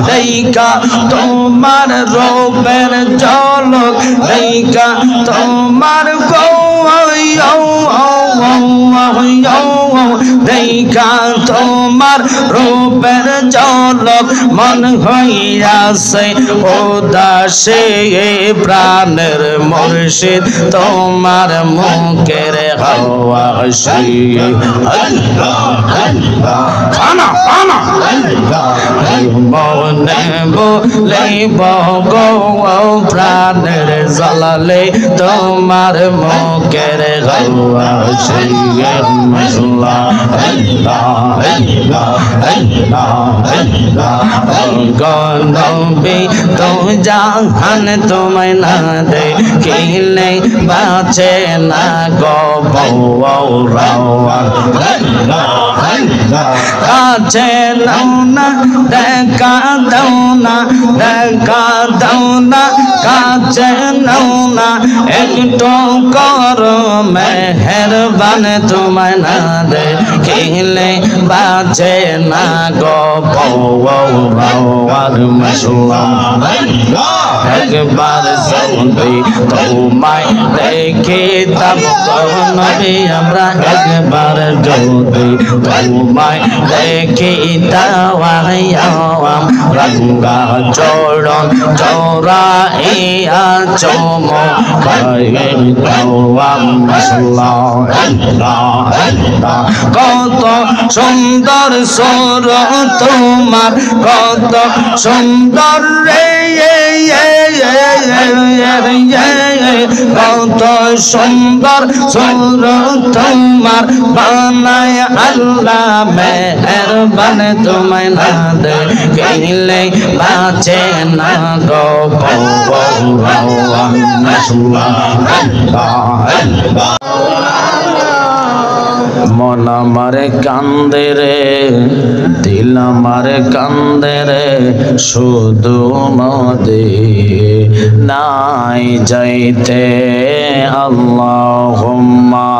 দেখা তোমার রূপের ঝলক দেখা তোমার দেখা তোমার রূপের ঝলক মন হইয়াছে উদাসে প্রাণের মুর্শিদ তোমার মুখের হাওয়া খানা খানা মনে বলিব গো প্রাণের জ্বালালে তোমার মুখের হাওয়া গনবী তো জাহান তোমায় না দেখিলে বাঁচে না গো কাছে নাও না দেখা দাও না দেখা দাও না কাছে নাও না একটু করো মেহেরবান তোমায় না দেখিলে বাঁচে না গো একবার যদি তোমায় দেখিতাম নবী আমরা একবার যদি তোমায় দেখিতাম রঙ্গা চরণ চৌরাইয়া কত সুন্দর সুর তোমার কত সুন্দর রে কত সুন্দর সুর তোমার বানায় আল্লাহ মেহেরবান তোমায় না দেখিলে বাঁচে না গো মন আমার কান্দে রে দিল আমার কান্দে রে শুধু মদে নাই যাইতে আল্লাহুম্মা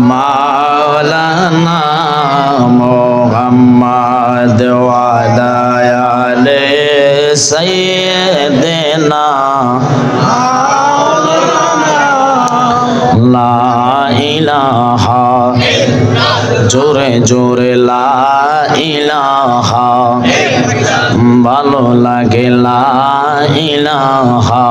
মাওলানা মুহাম্মদ ওয়া আলে সাইয়্যিদিনা লা ইলাহা জোরে জোরে লা ইলাহা ভালো লাগে লা ইলাহা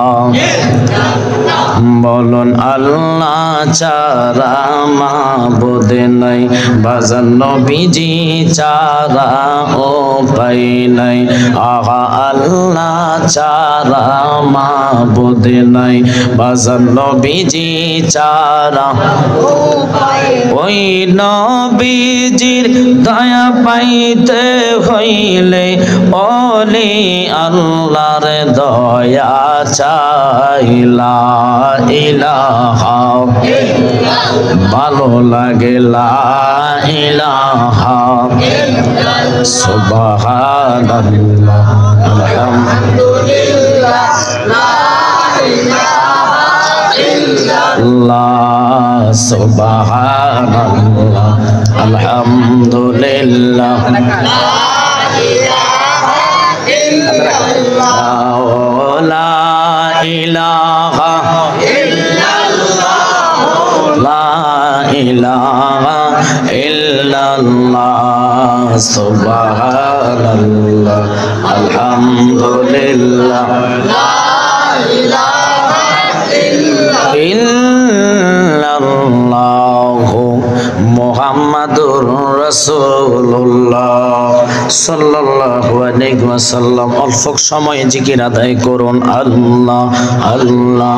বলুন আল্লাহ ছাড়া মাবুদ নাই বাজান নবীজি ছাড়া উপায় নাই আহা আল্লাহ ছাড়া মাবুদ নাই বাজান নবীজি ছাড়া ওই নবীজির দয়া পাইতে হইলে ওলি আল্লাহর দয়া চাইলা ইলাহা ভালো লাগে লা ইলাহা সুবহানাল্লাহ আলহামদুলিল্লাহ লা ইলাহা ইল্লাল্লাহ সুবহানাল্লাহ আলহামদুলিল্লাহ লা ইলাহা ইল্লাল্লাহ লা ইলাহা ইল্লাল্লাহ লা ইলাহা ইল্লাল্লাহ সুবহানাল্লাহ আলহামদুলিল্লাহ লা ইলাহা ইল্লাল্লাহ মুহাম্মাদুর রাসূলুল্লাহ সাল্লাল্লাহু আলাইহি ওয়াসাল্লাম। অল্প সময়ে জিকির আদায় করুন আল্লাহ আল্লাহ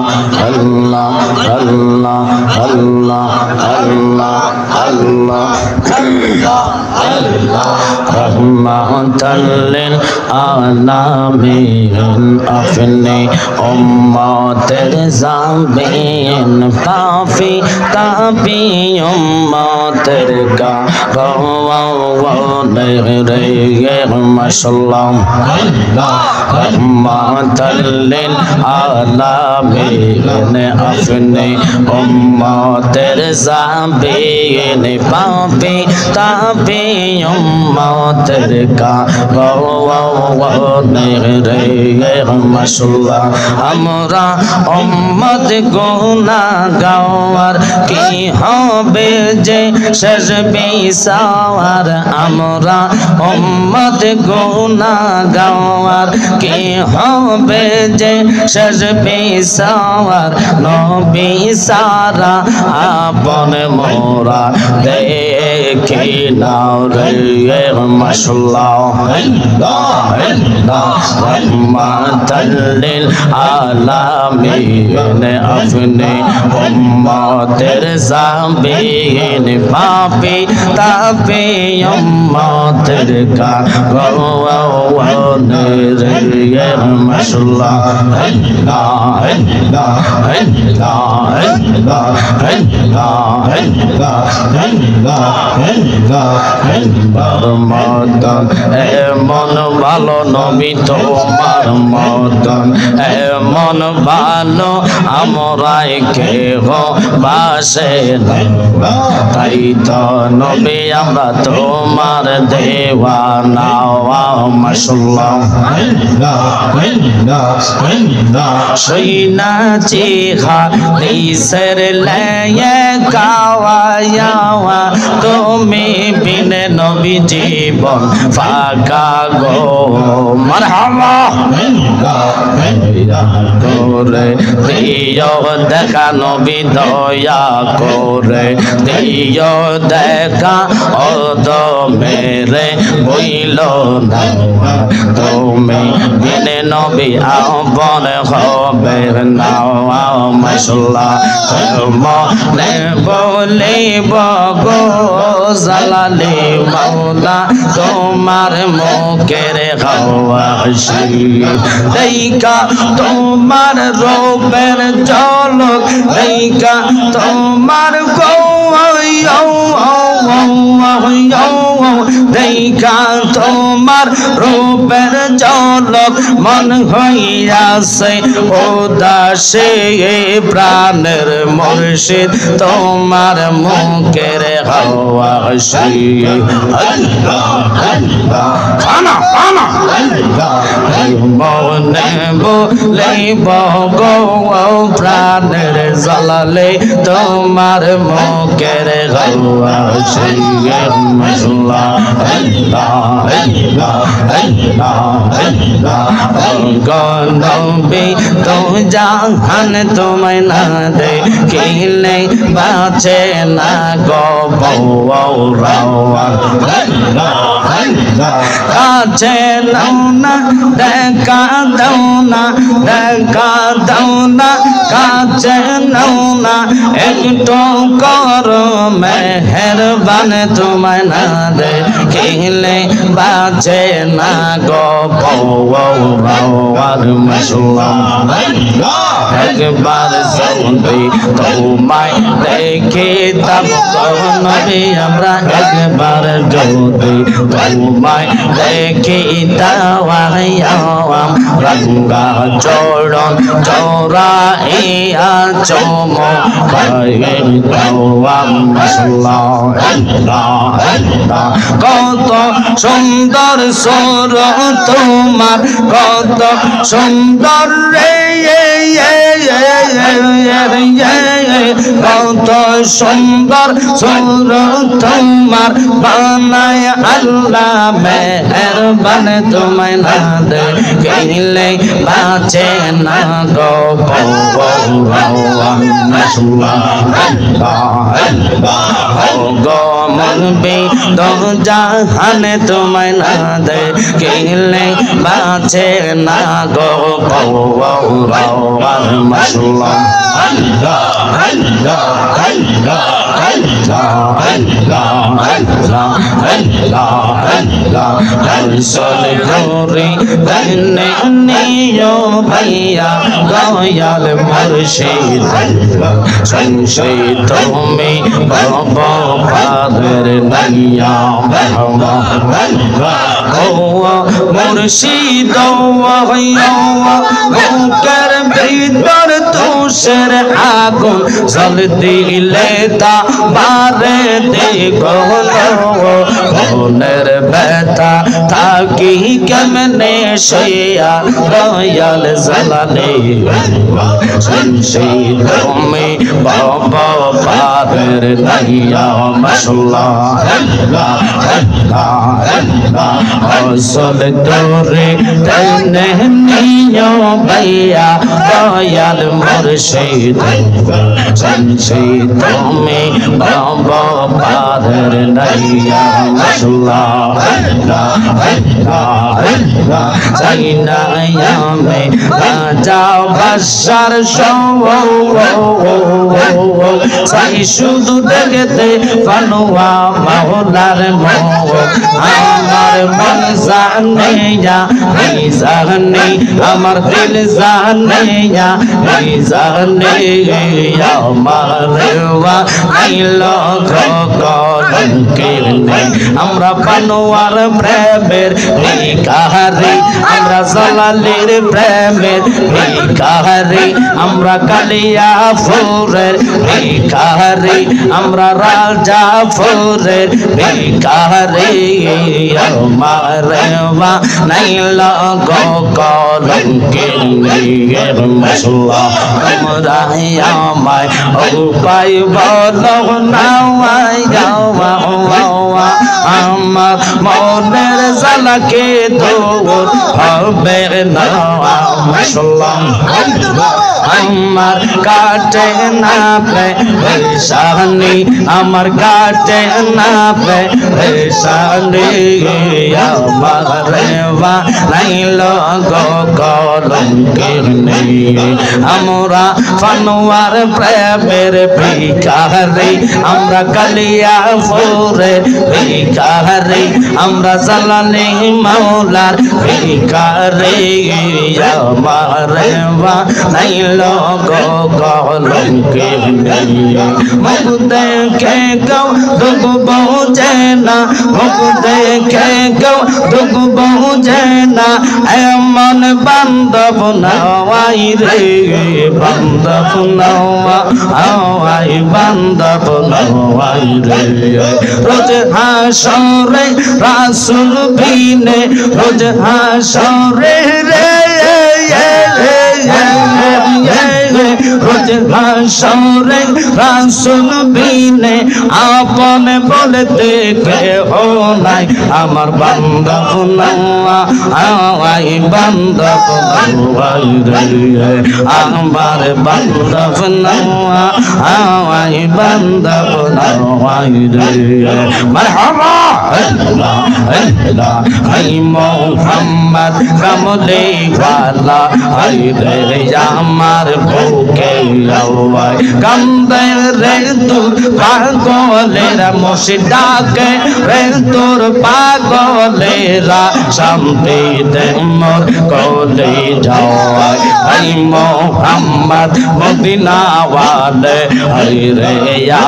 আল্লাহ আল্লাহ আল্লাহ আল্লাহ আল্লাহ আল্লাহ রহমাতাল লিল আলামিন আপনি উম্মতের জামিন কাফি কাফি উম্মতের কা রে মাশাআল্লাহ রহমাতাল লিল আলামিন আপনি উম্মতের জাবিন পাপি তাপি উম্মতের কারণে রে মাশাআল্লাহ আমরা উম্মত গুনাহগার কি হবে যে শেষ বিচার আমরা উম্মত গুনাহগার কি হবে যে শেষ বিচার নবী সারা আপন মোরা দেখি নাও রে মাশাআল্লাহ রহমাতাল লিল আলামিন আপনি উম্মতের জাবিন পাপি তাপি উম্মতের কারণে রে মাশাআল্লাহ এমন ভালো নবী তোমার মতন এমন ভালো আমরাই কেহ বাসে তাই তো নবী আমরা তোমার দেওয়ানা মাশাআল্লাহ সৈনাচি হাদিসের লয়ে কাওয়ায়া তুমি বিনে নবী জীবন ফাঁকা গো মারহাবা করে দিও দেখা নবী দয়া করে দিও দেখা ও তো মেরে বইল না তুমি বিনে নবী আপন হবে না মাশাআল্লাহ মনে বলিব গো জালালি মাওলা তোমার মুখের হাওয়াশি দেখা তোমার রূপের ঝলক দেখা তোমার দেখা তোমার রূপের ঝলক মন হইয়াছে উদাসে প্রাণের মুর্শিদ তোমার মুখের হাওয়াশি খানা খানা মনে বলিব গো প্রাণের জ্বালালে তোমার মুখের হাওয়াশি গনবী তো জাহান তোমায় না দেখিলে বাঁচে না গো কাছে নাও না দেখা দাও না দেখা দাও না কাছে নাও না একটু করো মেহেরবান তোমায় না দেখিলে বাঁচে না গো মাশাআল্লাহ একবার যদি তোমায় দেখি তব নবী আমরা একবার যদি তোমায় দেখি তাওয়াম রঙ্গা চরণ চৌরাইয়া চমকায়ে তাওয়াম মাশাআল্লাহ কত সুন্দর সুর তোমার কত সুন্দর রে কত সুন্দর সুর তোমার বানায় আল্লাহ মেহেরবান তোমায় না দেখিলে বাঁচে না গো গো মনবি দো জাহানে তোমায় না দেখিলে বাঁচে না গো মাশাআল্লাহ ভাইয়া দয়াল মুর্শিদ সংশয় তুমি বাবা পাদের নাইয়া ও মুর্শিদ বুকের ভিতর তুষের আগুন জল দিলে তা বারে দেখো মনের ব্যথা থাকি কেমনে সইয়া দয়াল জালালে সেই তুমি বাবা পারের নাইয়া মাশাআল্লাহ আসল তোরে তেনে নিও ভাইয়া দয়াল মুর্শিদ সেই তুমি বাবা পারের নাইয়া মাশাআল্লাহ চাইনায়ামে রাজা বাদশার চাই শুধু দেখতে ফানুয়া মাওলার মোহ আমার মন জানে জানে আমার দিল জানে জানে আমার আমরা পানোয়ার প্রেমের ভিখারি আমরা জালালের প্রেমের ভিখারি আমরা কালিয়া ফুলের ভিখারি আমরা রাজা ফুলের ভিখারি আমার নাইল গো কলঙ্কের নিয়ের মশলা আমরা আমায় উপায় বলো নাওয়াই যাওয়া আমার মনের জালাকে দূর হবে না মাশাআল্লাহ আমার কাটে না পেশানি আমার কাটে না পেশানি আমার রেবা নাইল গো কলঙ্কের নিয়ে আমরা ফানোয়ার প্রেমের ভিখারি আমরা কালিয়া ফুলের ভিখারি আমরা জালালে মাওলার ভিখারি আমার রেবা নাইল গো কলঙ্কের নিয়ে মুখ দেখে গো দুঃখ বুঝে না মুখ দেখে গো দুঃখ বুঝে না এমন বান্ধব নাওয়াই রে বান্ধব নাওয়াই বান্ধব নাওয়াই রে রোজ হাসরে রাসূল বিনে রোজ হাসরে রে রোজ হাসরে রাসূল বিনে আপন বলতে কেহ নাই আমার বান্দা আওয়াই বান্দা আওয়াই রে আমার বান্দা আওয়াই বান্দা আওয়াই রে মারহাবা আই মোহাম্মদ কামলে ওয়ালা আই রে আমার বুকে আওয়াই কান্দে রে তোর পাগলেরা মুর্শিদাকে রে তোর পাগলেরা শান্তি দে মোর কোলে যাওয়াই আই মোহাম্মদ মদিনা ওয়ালে আই রে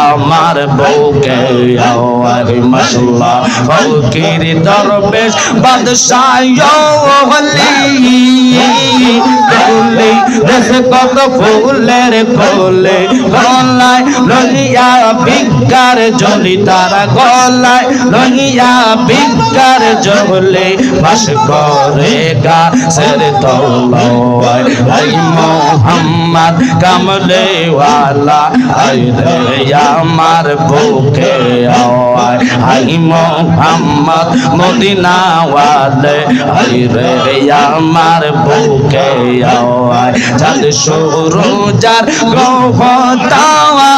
আমার বুকে আওয়াই মাশাআল্লাহ ফকির দরবেশ বাদশাহ ওলি ফুলে দেশে কত ফুলের কোলে গলায় লইয়া ভিক্ষার ঝুলি তারা গলায় লইয়া ভিক্ষার ঝুলি বাস করে গাছের তলায় আই মোহাম্মদ কামলে ওয়ালা আই রে আমার বুকে আওয়াই আই মোহাম্মদ মদিনা ওয়ালে আই রে আমার বুকে আওয়াই চাঁদ সুরুজার গ্রহ তারা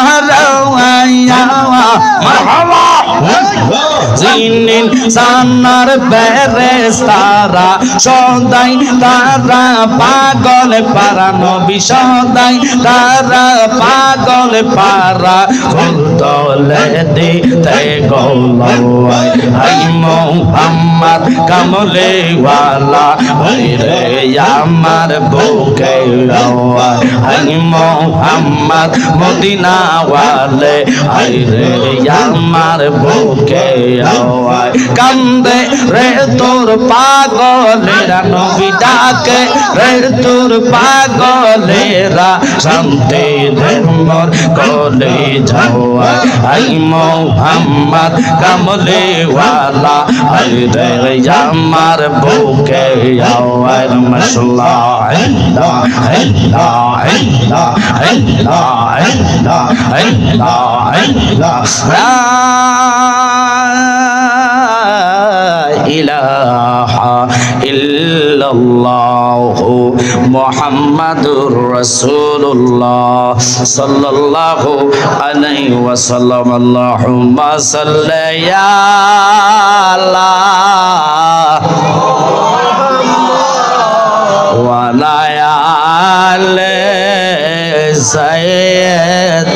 মারহাবা জিনিন সানার ফেরেশতারা সদাই তারা পাগল পারা নবী সদাই তারা পাগল পারা ফুল তোলে দিতে গৌলাই হাই মোহাম্মদ কামলে ওয়ালা রে আমার বুকে আওয়াজ হাই মোহাম্মদ মদিনা ওয়ালে রে আমার বুকে আওয়াজ কান্দে রে তোর পাগলেরা নবী ডাকে রে তোর পাগলেরা শান্তি দে মোর কোলে যাওয়া হাই মোহাম্মদ কামলে ওয়ালা রে আমার বুকে আওয়াজ মাশাআল্লাহ আল্লাহ আল্লাহ আল্লাহ আল্লাহ আল্লাহ আল্লাহ লা ইলাহা ইল্লাল্লাহু মুহাম্মাদুর রাসূলুল্লাহ সাল্লাল্লাহু আলাইহি ওয়াসাল্লাম আল্লাহুম্মা সাল্লি আলা ওয়া আলা আলি সাইয়্যিদিনা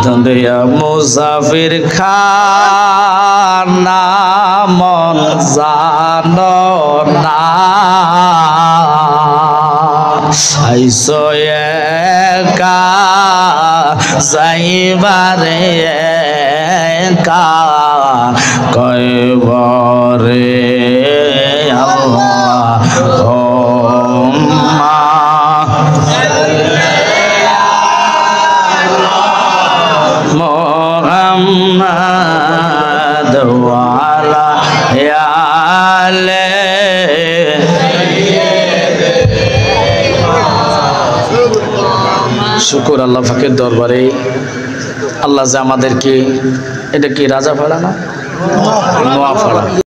দুনিয়া মুসাফির খানা মন জানো না আইসো একা যাইবারে একা কয়বরে আল্লাহ মোহাম্মদ ওয়ালা আলে শুকর আল্লাহ পাকের দরবারে আল্লাহ যে আমাদেরকে এটা কি রাজা ফাড়া না নোয়া ফাড়া